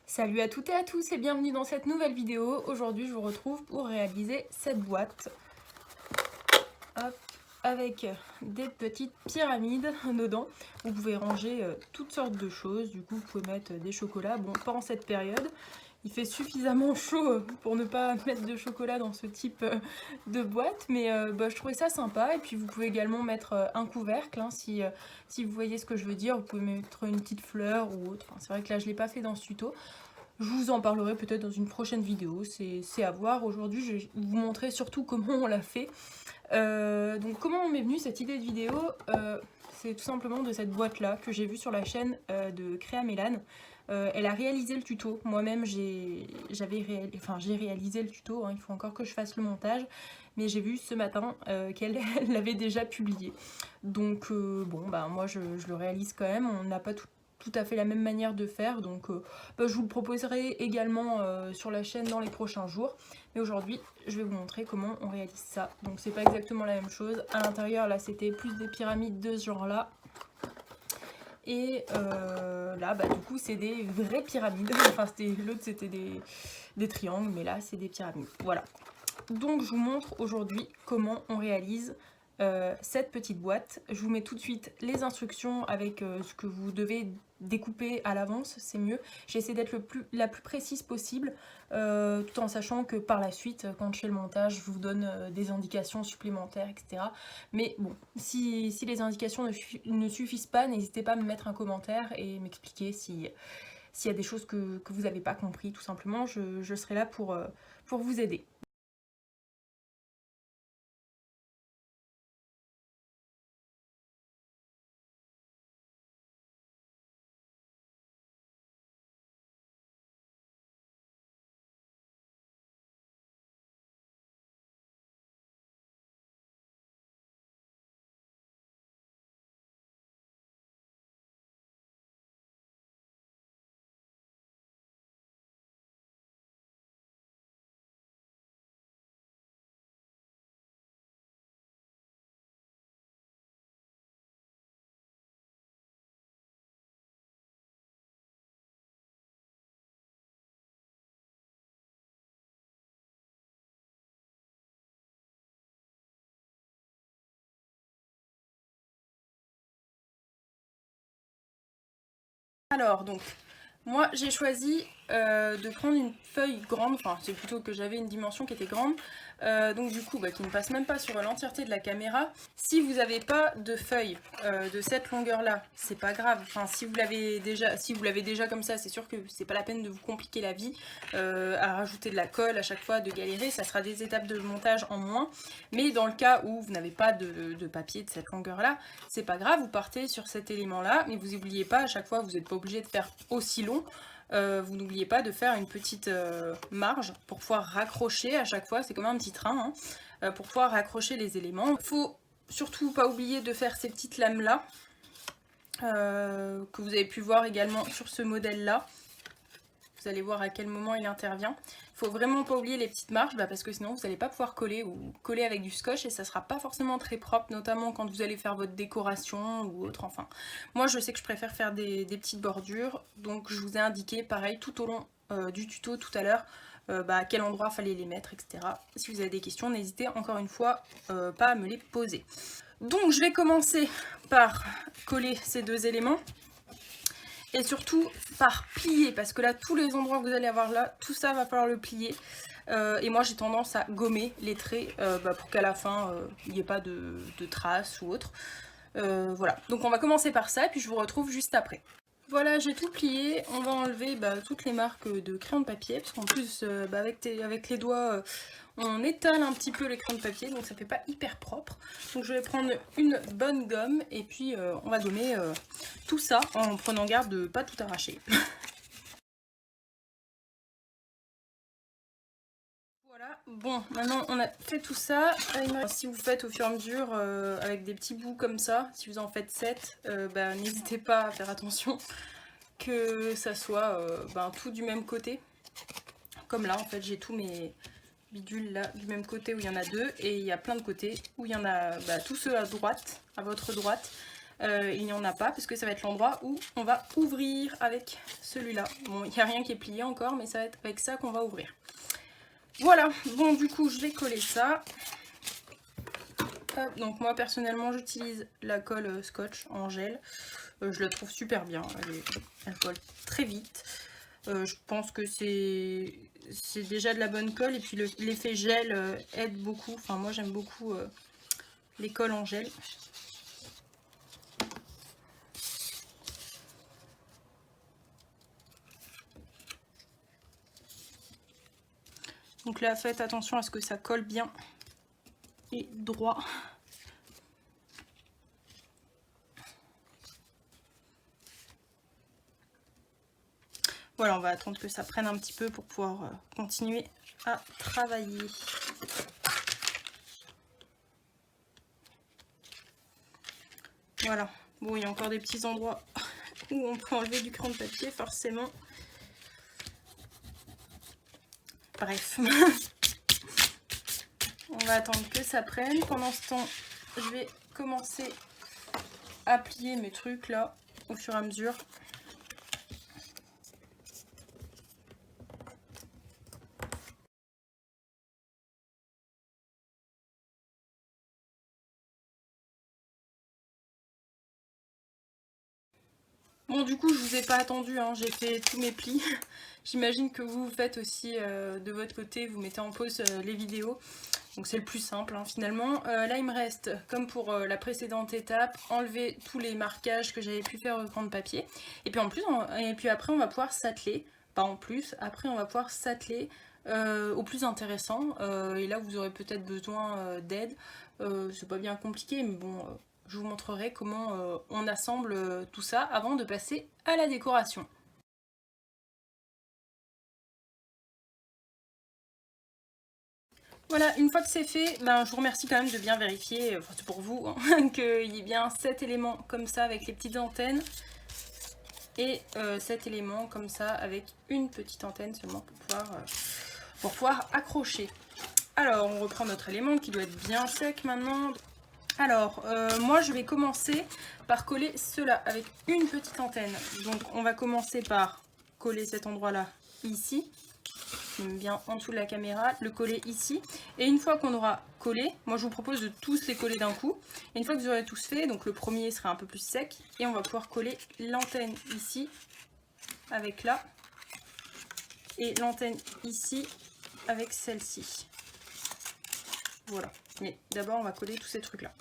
Salut à toutes et à tous et bienvenue dans cette nouvelle vidéo. Aujourd'hui je vous retrouve pour réaliser cette boîte. Hop, avec des petites pyramides dedans. Vous pouvez ranger toutes sortes de choses. Du coup vous pouvez mettre des chocolats. Bon, pas en cette période. Il fait suffisamment chaud pour ne pas mettre de chocolat dans ce type de boîte. Mais je trouvais ça sympa. Et puis vous pouvez également mettre un couvercle. Hein, si vous voyez ce que je veux dire. Vous pouvez mettre une petite fleur ou autre. Enfin, c'est vrai que là je ne l'ai pas fait dans ce tuto. Je vous en parlerai peut-être dans une prochaine vidéo, c'est à voir. Aujourd'hui, je vais vous montrer surtout comment on l'a fait. Donc comment m'est venue cette idée de vidéo c'est tout simplement de cette boîte-là que j'ai vue sur la chaîne de Créa Mélane. Elle a réalisé le tuto. Moi-même, j'ai réalisé le tuto. Hein. Il faut encore que je fasse le montage. Mais j'ai vu ce matin qu'elle l'avait déjà publié. Donc moi je le réalise quand même. On n'a pas tout à fait la même manière de faire, donc je vous le proposerai également sur la chaîne dans les prochains jours. Mais aujourd'hui, je vais vous montrer comment on réalise ça. Donc c'est pas exactement la même chose. À l'intérieur, là, c'était plus des pyramides de ce genre-là. Et là, du coup, c'est des vraies pyramides. Enfin, l'autre, c'était des triangles, mais là, c'est des pyramides. Voilà. Donc, je vous montre aujourd'hui comment on réalise cette petite boîte. Je vous mets tout de suite les instructions avec ce que vous devez découper à l'avance, c'est mieux. J'essaie d'être la plus précise possible, tout en sachant que par la suite, quand je fais le montage, je vous donne des indications supplémentaires, etc. Mais bon, si les indications ne suffisent pas, n'hésitez pas à me mettre un commentaire et m'expliquer s'il y a des choses que vous n'avez pas compris, tout simplement. Je serai là pour vous aider. Alors, donc, moi j'ai choisi de prendre une feuille grande, enfin c'est plutôt que j'avais une dimension qui était grande, donc du coup qui ne passe même pas sur l'entièreté de la caméra. Si vous n'avez pas de feuille de cette longueur là, c'est pas grave, enfin si vous l'avez déjà comme ça, c'est sûr que c'est pas la peine de vous compliquer la vie à rajouter de la colle à chaque fois, de galérer, ça sera des étapes de montage en moins. Mais dans le cas où vous n'avez pas de papier de cette longueur là, c'est pas grave, vous partez sur cet élément là, mais vous n'oubliez pas à chaque fois, vous n'êtes pas obligé de faire aussi long. Vous n'oubliez pas de faire une petite marge pour pouvoir raccrocher à chaque fois, c'est comme un petit train, hein, pour pouvoir raccrocher les éléments. Il faut surtout pas oublier de faire ces petites lames là, que vous avez pu voir également sur ce modèle là. Vous allez voir à quel moment il intervient. Il faut vraiment pas oublier les petites marges parce que sinon vous n'allez pas pouvoir coller ou coller avec du scotch et ça sera pas forcément très propre, notamment quand vous allez faire votre décoration ou autre. Enfin, moi je sais que je préfère faire des petites bordures, donc je vous ai indiqué pareil tout au long du tuto tout à l'heure à quel endroit fallait les mettre, etc. Si vous avez des questions, n'hésitez encore une fois pas à me les poser. Donc je vais commencer par coller ces deux éléments. Et surtout par plier, parce que là, tous les endroits que vous allez avoir là, tout ça va falloir le plier. Et moi, j'ai tendance à gommer les traits pour qu'à la fin, il n'y ait pas de traces ou autre. Voilà, donc on va commencer par ça, et puis je vous retrouve juste après. Voilà, j'ai tout plié. On va enlever toutes les marques de crayon de papier, parce qu'en plus, avec les doigts, on étale un petit peu les crayons de papier, donc ça fait pas hyper propre. Donc je vais prendre une bonne gomme, et puis on va gommer tout ça en prenant garde de pas tout arracher. Voilà, bon, maintenant on a fait tout ça. Si vous faites au fur et à mesure avec des petits bouts comme ça, si vous en faites 7, n'hésitez pas à faire attention que ça soit tout du même côté. Comme là, en fait, j'ai tous mes bidules là du même côté où il y en a deux, et il y a plein de côtés où il y en a tous ceux à droite, à votre droite, il n'y en a pas parce que ça va être l'endroit où on va ouvrir avec celui-là. Bon, il n'y a rien qui est plié encore, mais ça va être avec ça qu'on va ouvrir. Voilà, bon du coup je vais coller ça. Hop, donc moi personnellement j'utilise la colle scotch en gel. Je la trouve super bien, elle colle très vite. Je pense que c'est déjà de la bonne colle et puis l'effet gel aide beaucoup. Enfin moi j'aime beaucoup les colles en gel. Donc là faites attention à ce que ça colle bien et droit. Voilà, on va attendre que ça prenne un petit peu pour pouvoir continuer à travailler. Voilà, bon il y a encore des petits endroits où on peut enlever du crayon de papier forcément. Bref, on va attendre que ça prenne. Pendant ce temps, je vais commencer à plier mes trucs là au fur et à mesure. Bon du coup je vous ai pas attendu, hein, j'ai fait tous mes plis. J'imagine que vous faites aussi de votre côté, vous mettez en pause les vidéos. Donc c'est le plus simple hein, finalement. Là il me reste, comme pour la précédente étape, enlever tous les marquages que j'avais pu faire au crayon de papier. Et puis en plus, après on va pouvoir s'atteler, pas en plus, après on va pouvoir s'atteler au plus intéressant. Et là vous aurez peut-être besoin d'aide. C'est pas bien compliqué, mais bon, je vous montrerai comment on assemble tout ça avant de passer à la décoration. Voilà, une fois que c'est fait, ben, je vous remercie quand même de bien vérifier, enfin c'est pour vous, hein, qu'il y ait bien 7 éléments comme ça avec les petites antennes et 7 éléments comme ça avec une petite antenne seulement pour pouvoir accrocher. Alors on reprend notre élément qui doit être bien sec maintenant. Alors moi je vais commencer par coller cela avec une petite antenne. Donc on va commencer par coller cet endroit là ici. Bien en dessous de la caméra, le coller ici. Et une fois qu'on aura collé, moi je vous propose de tous les coller d'un coup. Et une fois que vous aurez tous fait, donc le premier sera un peu plus sec. Et on va pouvoir coller l'antenne ici, avec là. Et l'antenne ici, avec celle-ci. Voilà. Mais d'abord on va coller tous ces trucs là.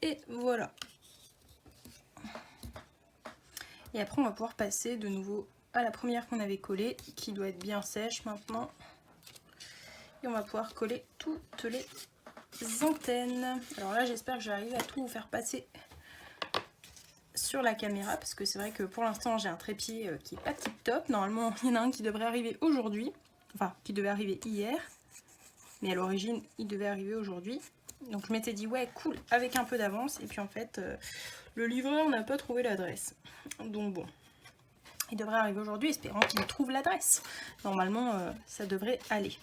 Et voilà. Et après on va pouvoir passer de nouveau à la première qu'on avait collée, qui doit être bien sèche maintenant. Et on va pouvoir coller toutes les antennes. Alors là j'espère que j'arrive à tout vous faire passer sur la caméra, parce que c'est vrai que pour l'instant j'ai un trépied qui est pas tip top. Normalement il y en a un qui devrait arriver aujourd'hui, enfin qui devait arriver hier, mais à l'origine il devait arriver aujourd'hui. Donc je m'étais dit ouais cool avec un peu d'avance, et puis en fait le livreur n'a pas trouvé l'adresse. Donc bon, il devrait arriver aujourd'hui, espérant qu'il trouve l'adresse. Normalement ça devrait aller.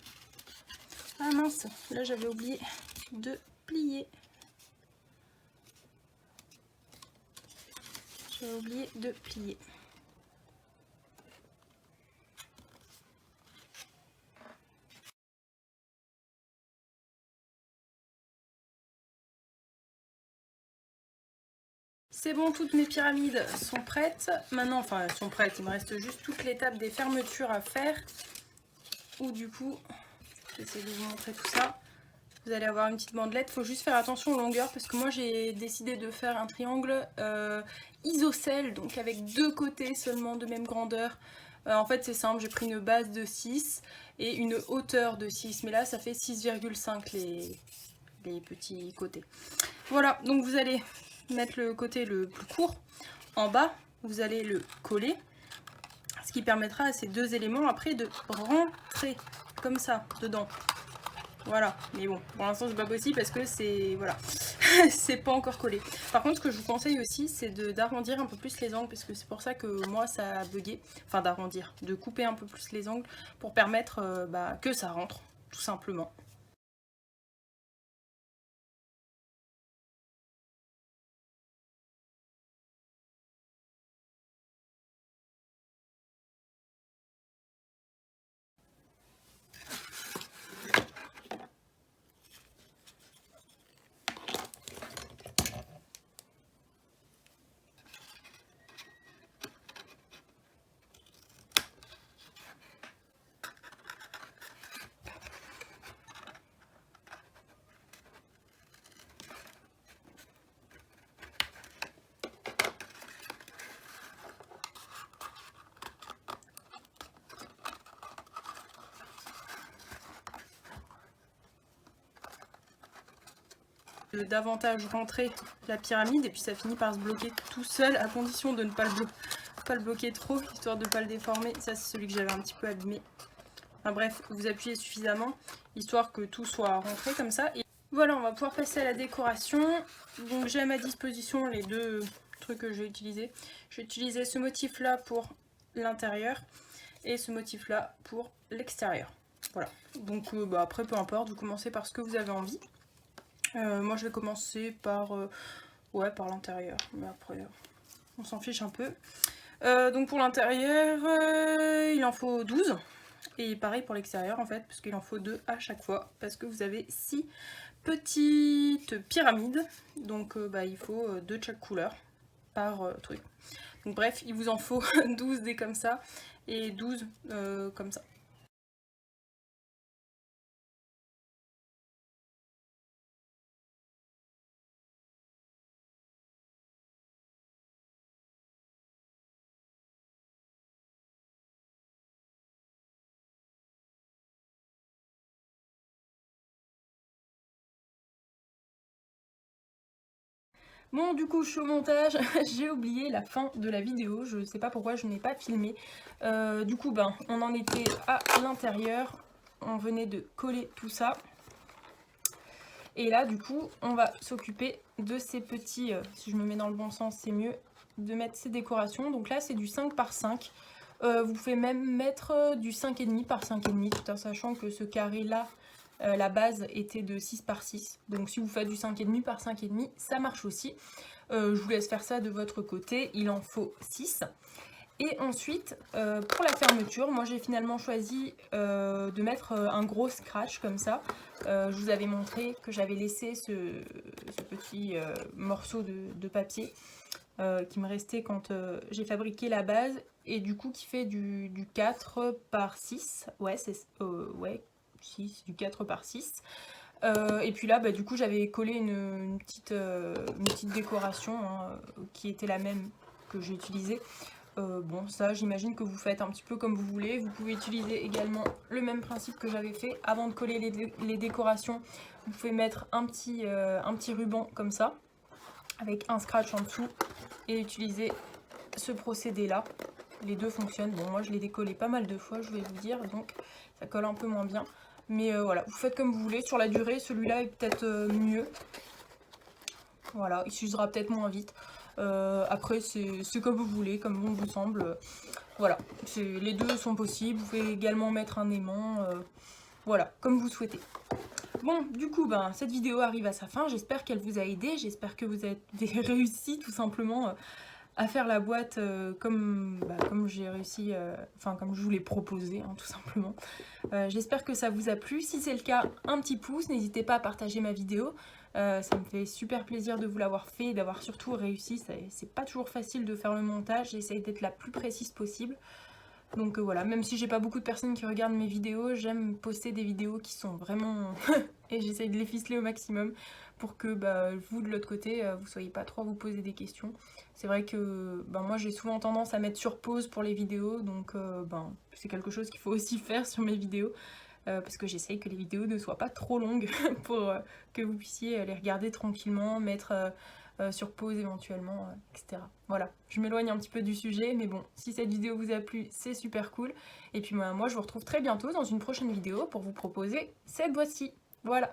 Ah mince, là j'avais oublié de plier. J'avais oublié de plier. C'est bon, toutes mes pyramides sont prêtes. Maintenant, enfin elles sont prêtes, il me reste juste toute l'étape des fermetures à faire. Ou du coup, j'essaie de vous montrer tout ça. Vous allez avoir une petite bandelette, il faut juste faire attention aux longueurs parce que moi j'ai décidé de faire un triangle isocèle, donc avec deux côtés seulement de même grandeur. En fait c'est simple, j'ai pris une base de 6 et une hauteur de 6, mais là ça fait 6,5 les petits côtés. Voilà, donc vous allez mettre le côté le plus court en bas, vous allez le coller, ce qui permettra à ces deux éléments après de rentrer comme ça dedans. Voilà, mais bon, pour l'instant c'est pas possible parce que c'est... voilà. c'est pas encore collé. Par contre, ce que je vous conseille aussi, c'est d'arrondir un peu plus les angles, parce que c'est pour ça que moi ça a bugué. Enfin, d'arrondir, de couper un peu plus les angles pour permettre que ça rentre, tout simplement. Davantage rentrer la pyramide et puis ça finit par se bloquer tout seul, à condition de ne pas le bloquer trop, histoire de ne pas le déformer. Ça, c'est celui que j'avais un petit peu abîmé. Enfin bref, vous appuyez suffisamment, histoire que tout soit rentré comme ça. Et voilà, on va pouvoir passer à la décoration. Donc j'ai à ma disposition les deux trucs que j'ai utilisés. J'ai utilisé ce motif là pour l'intérieur et ce motif là pour l'extérieur. Voilà, donc après peu importe, vous commencez par ce que vous avez envie. Moi je vais commencer par par l'intérieur, mais après on s'en fiche un peu. Donc pour l'intérieur, il en faut 12. Et pareil pour l'extérieur en fait, parce qu'il en faut 2 à chaque fois, parce que vous avez 6 petites pyramides, donc il faut 2 de chaque couleur par truc. Donc bref, il vous en faut 12 des comme ça, et 12 comme ça. Bon, du coup, je suis au montage, j'ai oublié la fin de la vidéo, je sais pas pourquoi je n'ai pas filmé. Du coup, on en était à l'intérieur, on venait de coller tout ça. Et là, du coup, on va s'occuper de ces petits, si je me mets dans le bon sens, c'est mieux, de mettre ces décorations. Donc là, c'est du 5 par 5. Vous pouvez même mettre du 5,5 par 5,5, tout en sachant que ce carré-là, la base était de 6 par 6. Donc si vous faites du 5,5 par 5,5, ça marche aussi. Je vous laisse faire ça de votre côté, il en faut 6. Et ensuite, pour la fermeture, moi j'ai finalement choisi de mettre un gros scratch comme ça. Je vous avais montré que j'avais laissé ce petit morceau de papier qui me restait quand j'ai fabriqué la base, et du coup qui fait du 4 par 6. Ouais, c'est 6, du 4 par 6. Et puis là, du coup, j'avais collé une petite décoration qui était la même que j'ai utilisée. Bon, ça, j'imagine que vous faites un petit peu comme vous voulez. Vous pouvez utiliser également le même principe que j'avais fait. Avant de coller les décorations, vous pouvez mettre un petit ruban comme ça, avec un scratch en dessous, et utiliser ce procédé-là. Les deux fonctionnent. Bon, moi, je l'ai décollé pas mal de fois, je vais vous dire, donc ça colle un peu moins bien. Mais voilà, vous faites comme vous voulez. Sur la durée, celui-là est peut-être mieux. Voilà, il s'usera peut-être moins vite. Après, c'est comme vous voulez, comme bon vous semble. Voilà, les deux sont possibles. Vous pouvez également mettre un aimant. Voilà, comme vous souhaitez. Bon, du coup, cette vidéo arrive à sa fin. J'espère qu'elle vous a aidé. J'espère que vous avez réussi tout simplement à faire la boîte comme j'ai réussi, comme je vous l'ai proposé, tout simplement. J'espère que ça vous a plu. Si c'est le cas, un petit pouce. N'hésitez pas à partager ma vidéo. Ça me fait super plaisir de vous l'avoir fait et d'avoir surtout réussi. C'est pas toujours facile de faire le montage. J'essaye d'être la plus précise possible. Donc voilà, même si j'ai pas beaucoup de personnes qui regardent mes vidéos, j'aime poster des vidéos qui sont vraiment... et j'essaye de les ficeler au maximum pour que vous de l'autre côté, vous soyez pas trop à vous poser des questions. C'est vrai que moi j'ai souvent tendance à mettre sur pause pour les vidéos, donc c'est quelque chose qu'il faut aussi faire sur mes vidéos. Parce que j'essaye que les vidéos ne soient pas trop longues pour que vous puissiez les regarder tranquillement, mettre sur pause éventuellement, etc. Voilà, je m'éloigne un petit peu du sujet, mais bon, si cette vidéo vous a plu, c'est super cool. Et puis moi je vous retrouve très bientôt dans une prochaine vidéo pour vous proposer cette boîte-ci. Voilà.